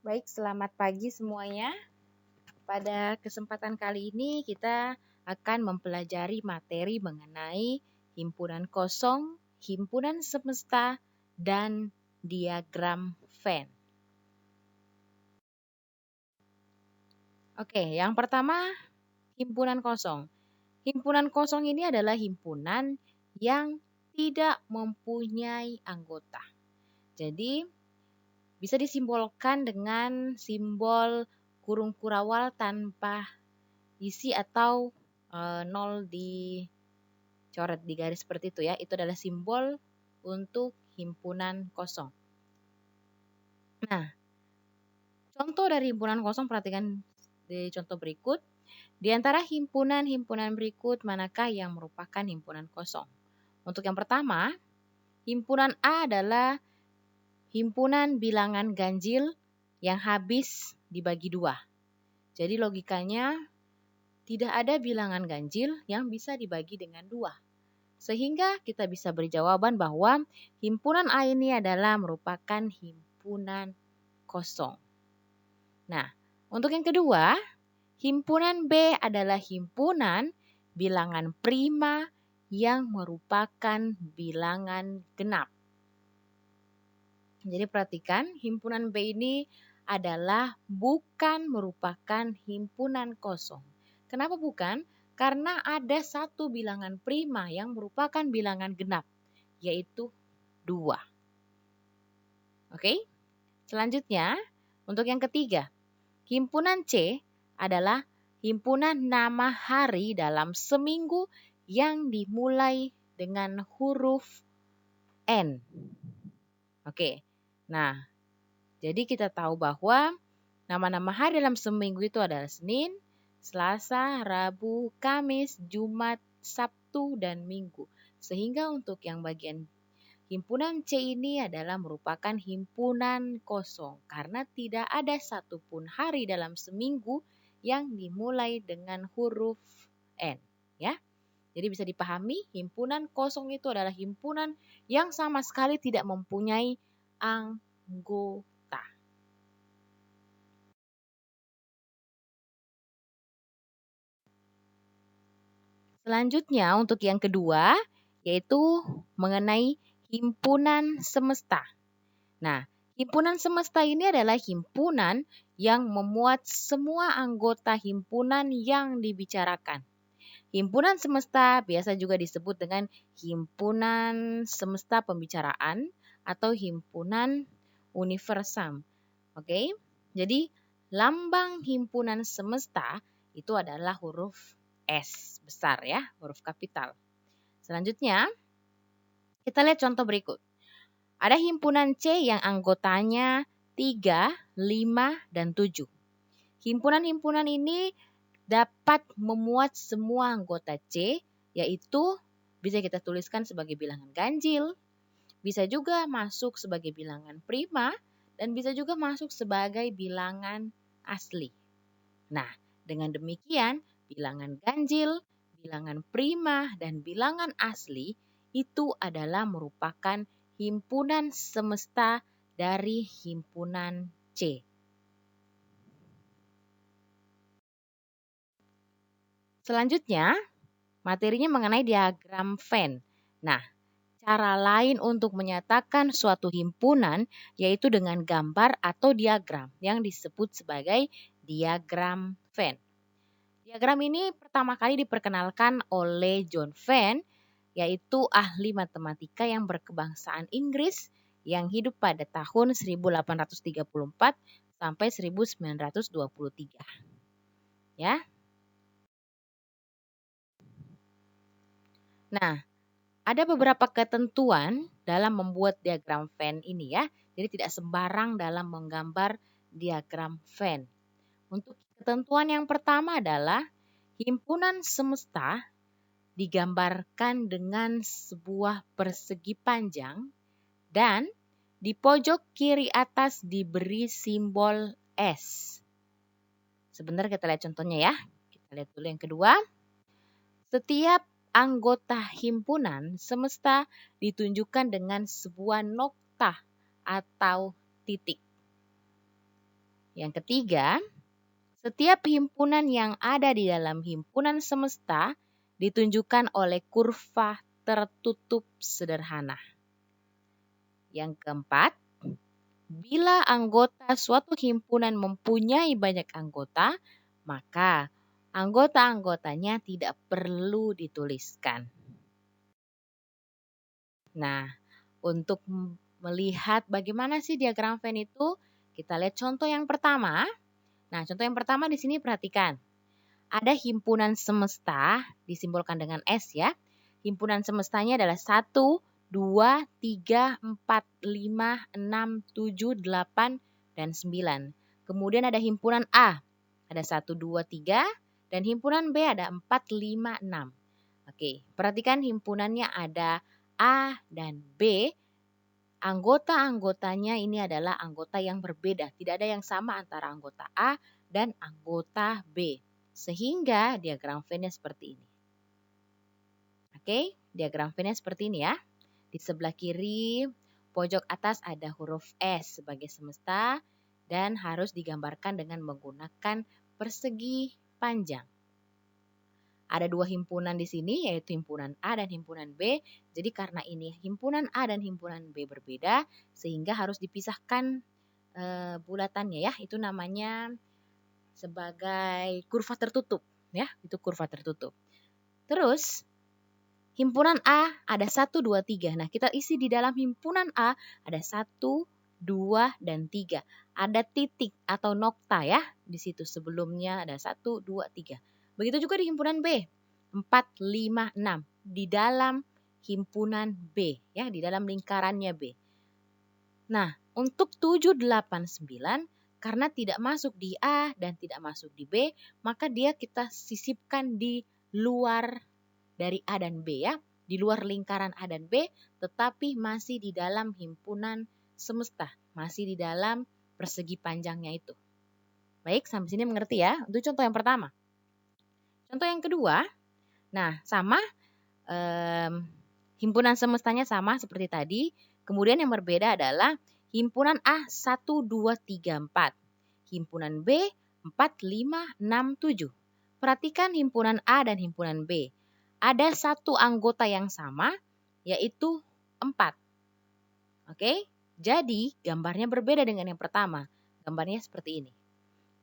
Baik, selamat pagi semuanya. Pada kesempatan kali ini kita akan mempelajari materi mengenai himpunan kosong, himpunan semesta, dan diagram Venn. Oke, yang pertama himpunan kosong. Himpunan kosong ini adalah himpunan yang tidak mempunyai anggota. Jadi bisa disimbolkan dengan simbol kurung kurawal tanpa isi atau nol dicoret di garis seperti itu ya. Itu adalah simbol untuk himpunan kosong. Nah, contoh dari himpunan kosong perhatikan di contoh berikut. Di antara himpunan-himpunan berikut manakah yang merupakan himpunan kosong? Untuk yang pertama, himpunan A adalah himpunan bilangan ganjil yang habis dibagi dua. Jadi logikanya tidak ada bilangan ganjil yang bisa dibagi dengan dua. Sehingga kita bisa beri jawaban bahwa himpunan A ini adalah merupakan himpunan kosong. Nah, untuk yang kedua, himpunan B adalah himpunan bilangan prima yang merupakan bilangan genap. Jadi perhatikan, himpunan B ini adalah bukan merupakan himpunan kosong. Kenapa bukan? Karena ada satu bilangan prima yang merupakan bilangan genap, yaitu 2. Oke? Selanjutnya, untuk yang ketiga, himpunan C adalah himpunan nama hari dalam seminggu yang dimulai dengan huruf N. Oke. Nah, jadi kita tahu bahwa nama-nama hari dalam seminggu itu adalah Senin, Selasa, Rabu, Kamis, Jumat, Sabtu, dan Minggu. Sehingga untuk yang bagian himpunan C ini adalah merupakan himpunan kosong karena tidak ada satupun hari dalam seminggu yang dimulai dengan huruf N. Ya, jadi bisa dipahami himpunan kosong itu adalah himpunan yang sama sekali tidak mempunyai anggota. Selanjutnya untuk yang kedua, yaitu mengenai himpunan semesta. Nah, himpunan semesta ini adalah himpunan yang memuat semua anggota himpunan yang dibicarakan. Himpunan semesta biasa juga disebut dengan himpunan semesta pembicaraan atau himpunan universam. Oke? Jadi, lambang himpunan semesta itu adalah huruf S besar ya, huruf kapital. Selanjutnya, kita lihat contoh berikut. Ada himpunan C yang anggotanya 3, 5, dan 7. Himpunan-himpunan ini dapat memuat semua anggota C, yaitu bisa kita tuliskan sebagai bilangan ganjil, bisa juga masuk sebagai bilangan prima, dan bisa juga masuk sebagai bilangan asli. Nah, dengan demikian, bilangan ganjil, bilangan prima, dan bilangan asli itu adalah merupakan himpunan semesta dari himpunan C. Selanjutnya, materinya mengenai diagram Venn. Nah, cara lain untuk menyatakan suatu himpunan yaitu dengan gambar atau diagram yang disebut sebagai diagram Venn. Diagram ini pertama kali diperkenalkan oleh John Venn, yaitu ahli matematika yang berkebangsaan Inggris yang hidup pada tahun 1834 sampai 1923. Ya. Nah, ada beberapa ketentuan dalam membuat diagram Venn ini ya. Jadi tidak sembarang dalam menggambar diagram Venn. Untuk ketentuan yang pertama adalah himpunan semesta digambarkan dengan sebuah persegi panjang dan di pojok kiri atas diberi simbol S. Sebentar kita lihat contohnya ya. Kita lihat dulu yang kedua. Setiap anggota himpunan semesta ditunjukkan dengan sebuah noktah atau titik. Yang ketiga, setiap himpunan yang ada di dalam himpunan semesta ditunjukkan oleh kurva tertutup sederhana. Yang keempat, bila anggota suatu himpunan mempunyai banyak anggota, maka anggota-anggotanya tidak perlu dituliskan. Nah, untuk melihat bagaimana sih diagram Venn itu, kita lihat contoh yang pertama. Nah, contoh yang pertama di sini perhatikan. Ada himpunan semesta, disimbolkan dengan S ya. Himpunan semestanya adalah 1, 2, 3, 4, 5, 6, 7, 8, dan 9. Kemudian ada himpunan A, ada 1, 2, 3, dan himpunan B ada 4, 5, 6. Oke, perhatikan himpunannya ada A dan B. Anggota-anggotanya ini adalah anggota yang berbeda. Tidak ada yang sama antara anggota A dan anggota B. Sehingga diagram Venn-nya seperti ini. Oke, diagram Venn-nya seperti ini ya. Di sebelah kiri, pojok atas ada huruf S sebagai semesta dan harus digambarkan dengan menggunakan persegi panjang. Ada dua himpunan di sini, yaitu himpunan A dan himpunan B. Jadi karena ini himpunan A dan himpunan B berbeda, sehingga harus dipisahkan bulatannya ya. Itu namanya sebagai kurva tertutup, ya. Itu kurva tertutup. Terus himpunan A ada 1, 2, 3. Nah, kita isi di dalam himpunan A ada 1, 2, dan 3. Ada titik atau nokta ya. Di situ sebelumnya ada 1, 2, 3. Begitu juga di himpunan B. 4, 5, 6. Di dalam himpunan B. Ya, di dalam lingkarannya B. Nah, untuk 7, 8, 9, karena tidak masuk di A dan tidak masuk di B, maka dia kita sisipkan di luar dari A dan B ya. Di luar lingkaran A dan B, tetapi masih di dalam himpunan semesta. Masih di dalam persegi panjangnya itu. Baik, sampai sini mengerti ya. Itu contoh yang pertama. Contoh yang kedua, nah sama, himpunan semestanya sama seperti tadi. Kemudian yang berbeda adalah himpunan A 1, 2, 3, 4. Himpunan B 4, 5, 6, 7. Perhatikan himpunan A dan himpunan B. Ada satu anggota yang sama, yaitu 4. Oke, jadi gambarnya berbeda dengan yang pertama. Gambarnya seperti ini.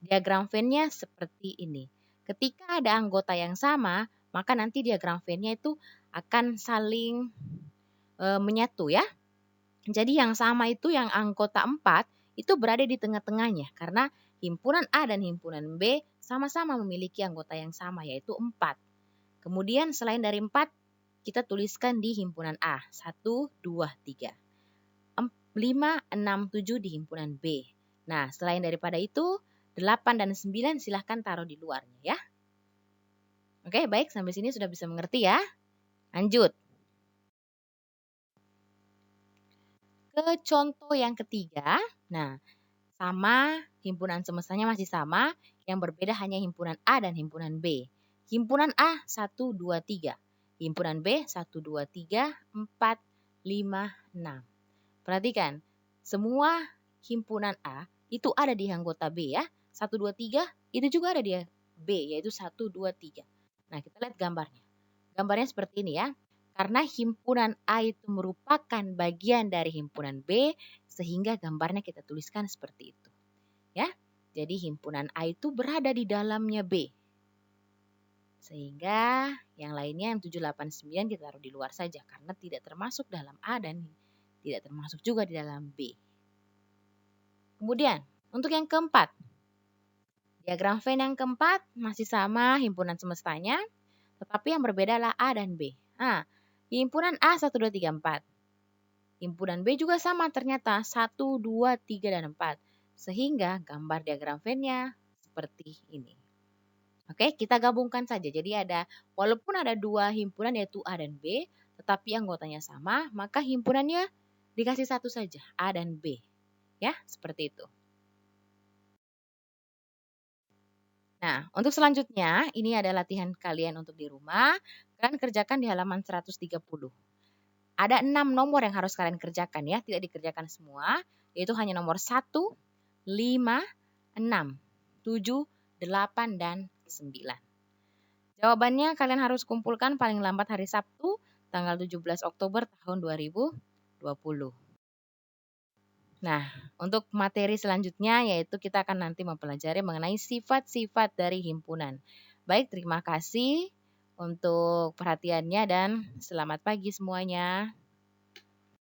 Diagram Venn-nya seperti ini. Ketika ada anggota yang sama, maka nanti diagram Venn-nya itu akan saling menyatu ya. Jadi yang sama itu yang anggota 4 itu berada di tengah-tengahnya karena himpunan A dan himpunan B sama-sama memiliki anggota yang sama yaitu 4. Kemudian selain dari 4 kita tuliskan di himpunan A 1, 2, 3. 5, 6, 7 di himpunan B. Nah, selain daripada itu 8 dan 9 silahkan taruh di luarnya ya. Oke, baik sampai sini sudah bisa mengerti ya. Lanjut. Ke contoh yang ketiga. Nah, sama, himpunan semestanya masih sama, yang berbeda hanya himpunan A dan himpunan B. Himpunan A 1, 2, 3. Himpunan B 1, 2, 3, 4, 5, 6. Perhatikan, semua himpunan A itu ada di anggota B ya. 1, 2, 3 itu juga ada di B, yaitu 1, 2, 3. Nah, kita lihat gambarnya. Gambarnya seperti ini ya. Karena himpunan A itu merupakan bagian dari himpunan B, sehingga gambarnya kita tuliskan seperti itu. Ya. Jadi himpunan A itu berada di dalamnya B. Sehingga yang lainnya yang 7, 8, 9 kita taruh di luar saja karena tidak termasuk dalam A dan tidak termasuk juga di dalam B. Kemudian, untuk yang keempat. Diagram Venn yang keempat masih sama himpunan semestanya, tetapi yang berbeda adalah A dan B. Nah, himpunan A 1, 2, 3, 4. Himpunan B juga sama ternyata 1, 2, 3, dan 4. Sehingga gambar diagram Venn-nya seperti ini. Oke, kita gabungkan saja. Jadi walaupun ada dua himpunan yaitu A dan B, tetapi anggotanya sama, maka himpunannya dikasih satu saja, A dan B. Ya, seperti itu. Nah, untuk selanjutnya, ini adalah latihan kalian untuk di rumah. Kalian kerjakan di halaman 130. Ada 6 nomor yang harus kalian kerjakan ya, tidak dikerjakan semua, yaitu hanya nomor 1, 5, 6, 7, 8, dan 9. Jawabannya kalian harus kumpulkan paling lambat hari Sabtu, tanggal 17 Oktober tahun 2020. Nah, untuk materi selanjutnya yaitu kita akan nanti mempelajari mengenai sifat-sifat dari himpunan. Baik, terima kasih untuk perhatiannya dan selamat pagi semuanya.